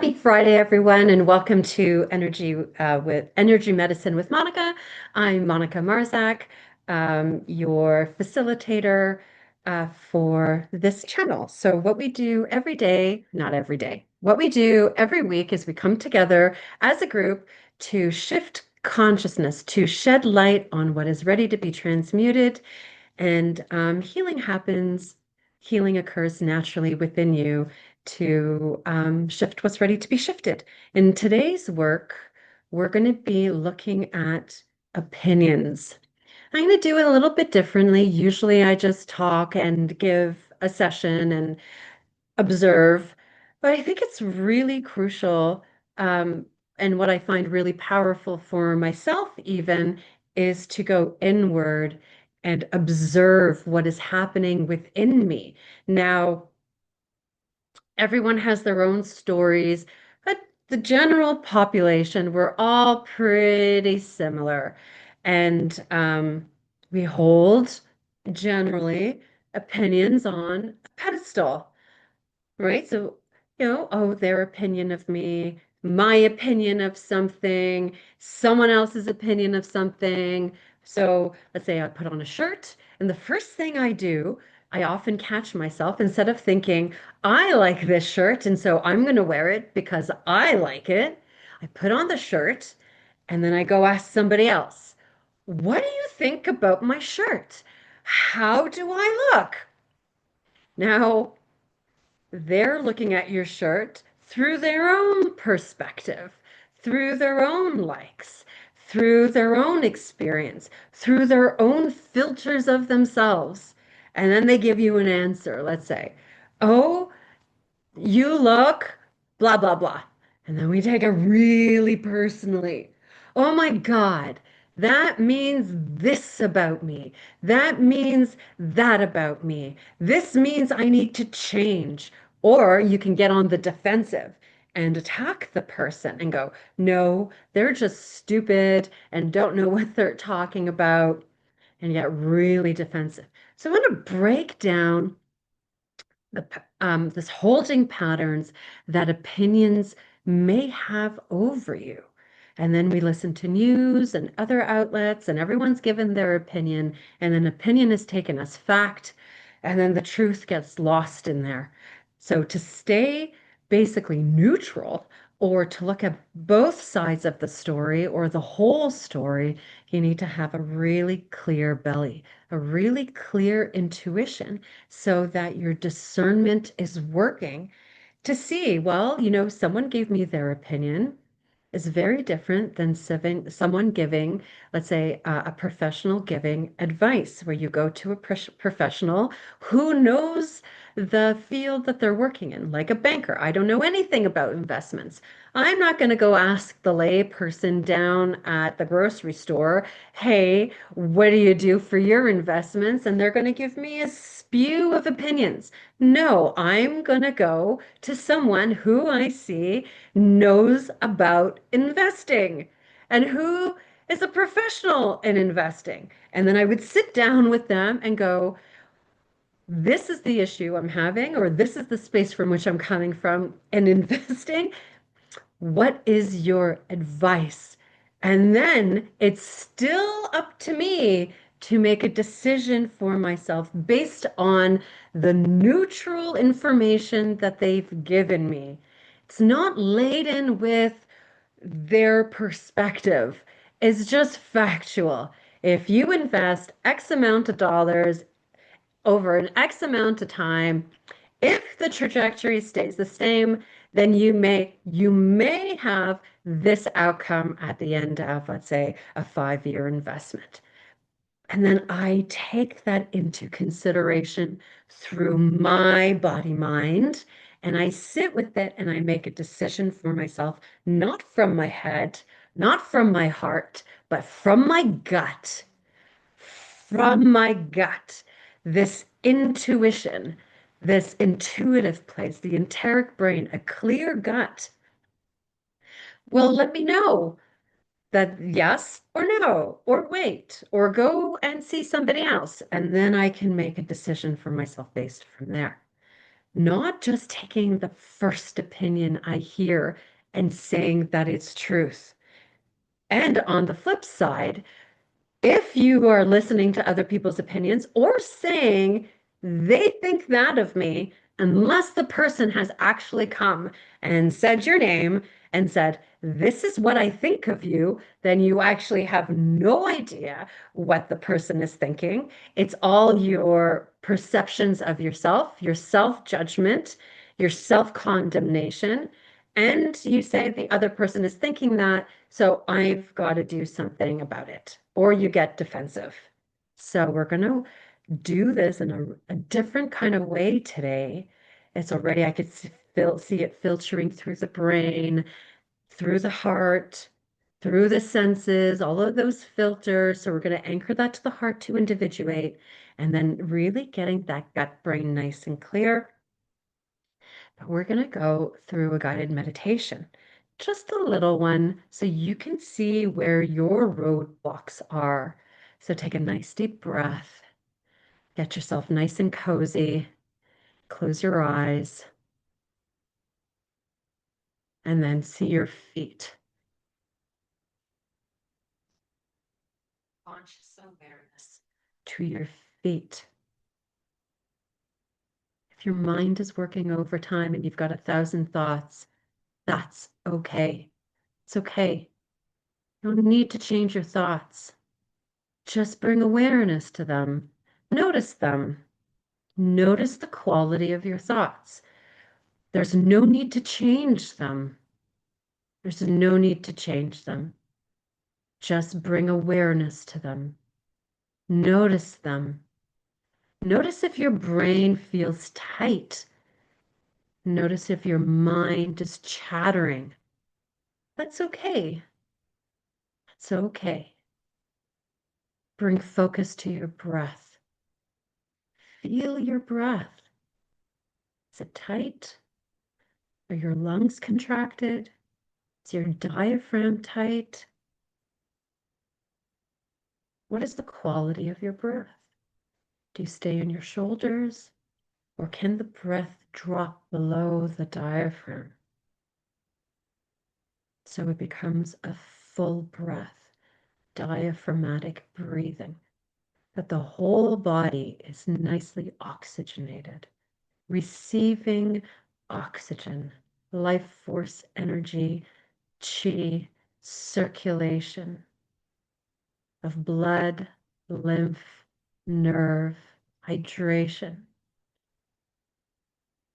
Happy Friday, everyone, and welcome to Energy Medicine with Monica. I'm Monica Marzak, your facilitator for this channel. So, what we do every day, not every day, what we do every week is we come together as a group to shift consciousness, to shed light on what is ready to be transmuted, and healing occurs naturally within you to shift what's ready to be shifted. In today's work, we're going to be looking at opinions. I'm going to do it a little bit differently. Usually I just talk and give a session and observe, but I think it's really crucial. Um, and what I find really powerful for myself, even, is to go inward and observe what is happening within me. Now, everyone has their own stories, but the general population, we're all pretty similar. And we hold generally opinions on a pedestal. Right? So, oh, their opinion of me, my opinion of something, someone else's opinion of something. So let's say I put on a shirt, and the first thing I do, I often catch myself instead of thinking, I like this shirt, and so I'm going to wear it because I like it. I put on the shirt, and then I go ask somebody else, what do you think about my shirt? How do I look? Now, they're looking at your shirt through their own perspective, through their own likes, through their own experience, through their own filters of themselves. And then they give you an answer. Let's say, oh, you look blah, blah, blah. And then we take it really personally. Oh my God, that means this about me. That means that about me. This means I need to change. Or you can get on the defensive and attack the person and go, no, they're just stupid and don't know what they're talking about, and get really defensive. So I want to break down this holding patterns that opinions may have over you. And then we listen to news and other outlets, and everyone's given their opinion, and then opinion is taken as fact, and then the truth gets lost in there. So to stay basically neutral or to look at both sides of the story or the whole story, you need to have a really clear belly, a really clear intuition so that your discernment is working to see, well, someone gave me their opinion is very different than someone giving, let's say, a professional giving advice, where you go to a professional who knows the field that they're working in, like a banker. I don't know anything about investments. I'm not going to go ask the lay person down at the grocery store, hey, what do you do for your investments? And they're going to give me a spew of opinions. No, I'm going to go to someone who I see knows about investing and who is a professional in investing. And then I would sit down with them and go, this is the issue I'm having, or this is the space from which I'm coming from in investing. What is your advice? And then it's still up to me to make a decision for myself based on the neutral information that they've given me. It's not laden with their perspective. It's just factual. If you invest X amount of dollars over an X amount of time, if the trajectory stays the same, then you may have this outcome at the end of, let's say, a 5-year investment. And then I take that into consideration through my body mind, and I sit with it and I make a decision for myself, not from my head, not from my heart, but from my gut. From my gut, this intuition, this intuitive place, the enteric brain, a clear gut will let me know that yes or no, or wait, or go and see somebody else. And then I can make a decision for myself based from there. not just taking the first opinion I hear and saying that it's truth. And on the flip side, if you are listening to other people's opinions or saying they think that of me, unless the person has actually come and said your name and said, this is what I think of you, then you actually have no idea what the person is thinking. It's all your perceptions of yourself, your self-judgment, your self-condemnation. And you say the other person is thinking that, so I've got to do something about it, or you get defensive. So we're going to do this in a different kind of way today. It's already, I could see it filtering through the brain, through the heart, through the senses, all of those filters. So we're going to anchor that to the heart to individuate, and then really getting that gut brain nice and clear. But we're going to go through a guided meditation, just a little one, so you can see where your roadblocks are. So take a nice deep breath, get yourself nice and cozy, close your eyes, and then see your feet. Conscious awareness to your feet. If your mind is working overtime and you've got 1,000 thoughts, that's okay. It's okay. You don't need to change your thoughts. Just bring awareness to them. Notice them. Notice the quality of your thoughts. There's no need to change them. There's no need to change them. Just bring awareness to them. Notice them. Notice if your brain feels tight. Notice if your mind is chattering. That's okay. It's okay. Bring focus to your breath. Feel your breath. Is it tight? Are your lungs contracted? Is your diaphragm tight? What is the quality of your breath? Do you stay in your shoulders, or can the breath drop below the diaphragm so it becomes a full breath, diaphragmatic breathing, that the whole body is nicely oxygenated, receiving oxygen, life force energy, chi, circulation of blood, lymph, nerve, hydration.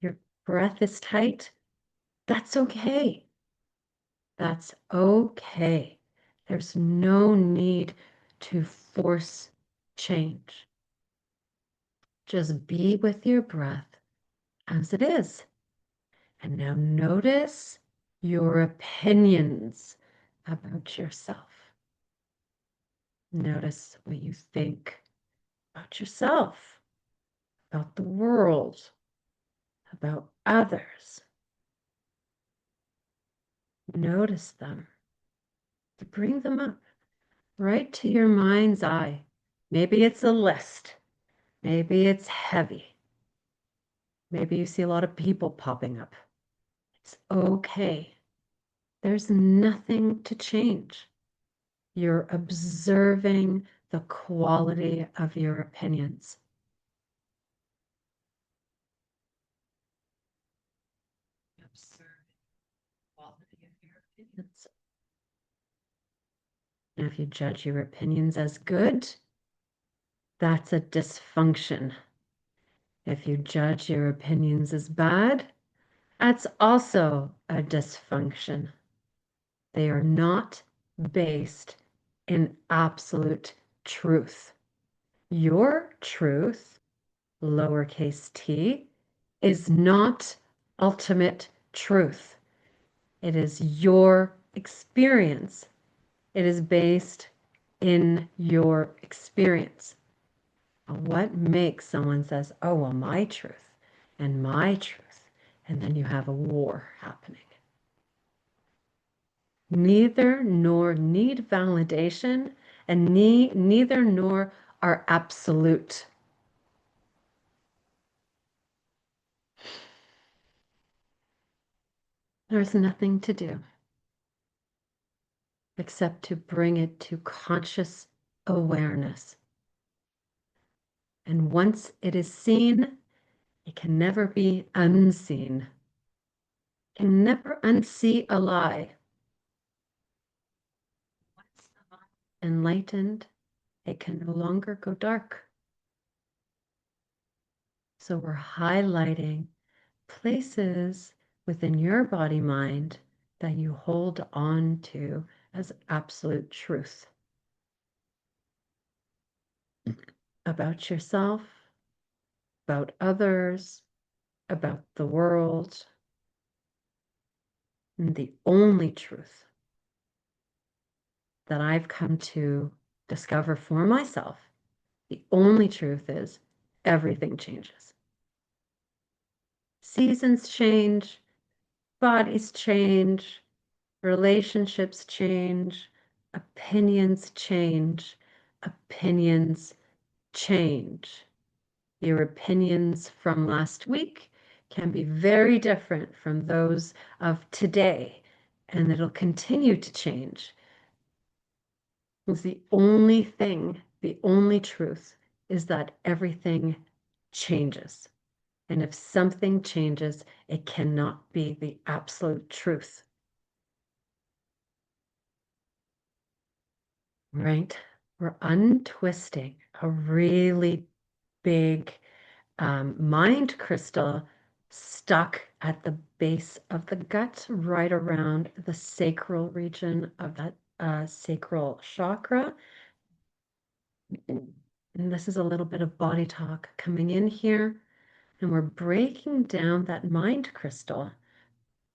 Your breath is tight. That's okay. That's okay. There's no need to force change. Just be with your breath as it is. And now notice your opinions about yourself. Notice what you think about yourself, about the world, about others. Notice them. Bring them up right to your mind's eye. Maybe it's a list. Maybe it's heavy. Maybe you see a lot of people popping up. It's okay. There's nothing to change. You're observing the quality of your opinions. Observe the quality of your opinions. And if you judge your opinions as good, that's a dysfunction. If you judge your opinions as bad, that's also a dysfunction. They are not based in absolute truth. Your truth, lowercase t, is not ultimate truth. It is your experience. It is based in your experience. What makes someone says, oh, well, my truth and my truth, and then you have a war happening. Neither nor need validation, and neither nor are absolute. There's nothing to do except to bring it to conscious awareness. And once it is seen, it can never be unseen. It can never unsee a lie. Once the lie is enlightened, it can no longer go dark. So we're highlighting places within your body mind that you hold on to as absolute truth about yourself, about others, about the world. And the only truth that I've come to discover for myself, the only truth is everything changes. Seasons change, bodies change, relationships change, opinions change, opinions change. Your opinions from last week can be very different from those of today, and it'll continue to change. It's the only thing, the only truth is that everything changes. And if something changes, it cannot be the absolute truth. Right? We're untwisting a really big mind crystal stuck at the base of the gut, right around the sacral region of that sacral chakra. And this is a little bit of body talk coming in here. And we're breaking down that mind crystal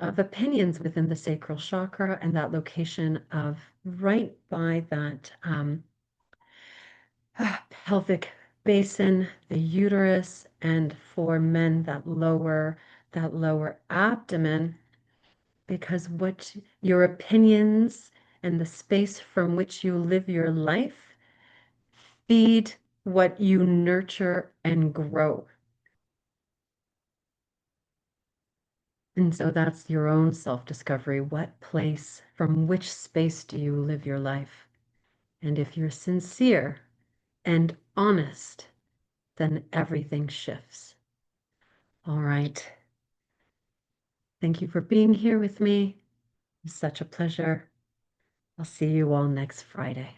of opinions within the sacral chakra and that location of right by that pelvic basin, the uterus, and for men, that lower abdomen, because what your opinions and the space from which you live your life feed what you nurture and grow. And so that's your own self-discovery. What place, from which space do you live your life? And if you're sincere and honest, then everything shifts. All right. Thank you for being here with me. It's such a pleasure. I'll see you all next Friday.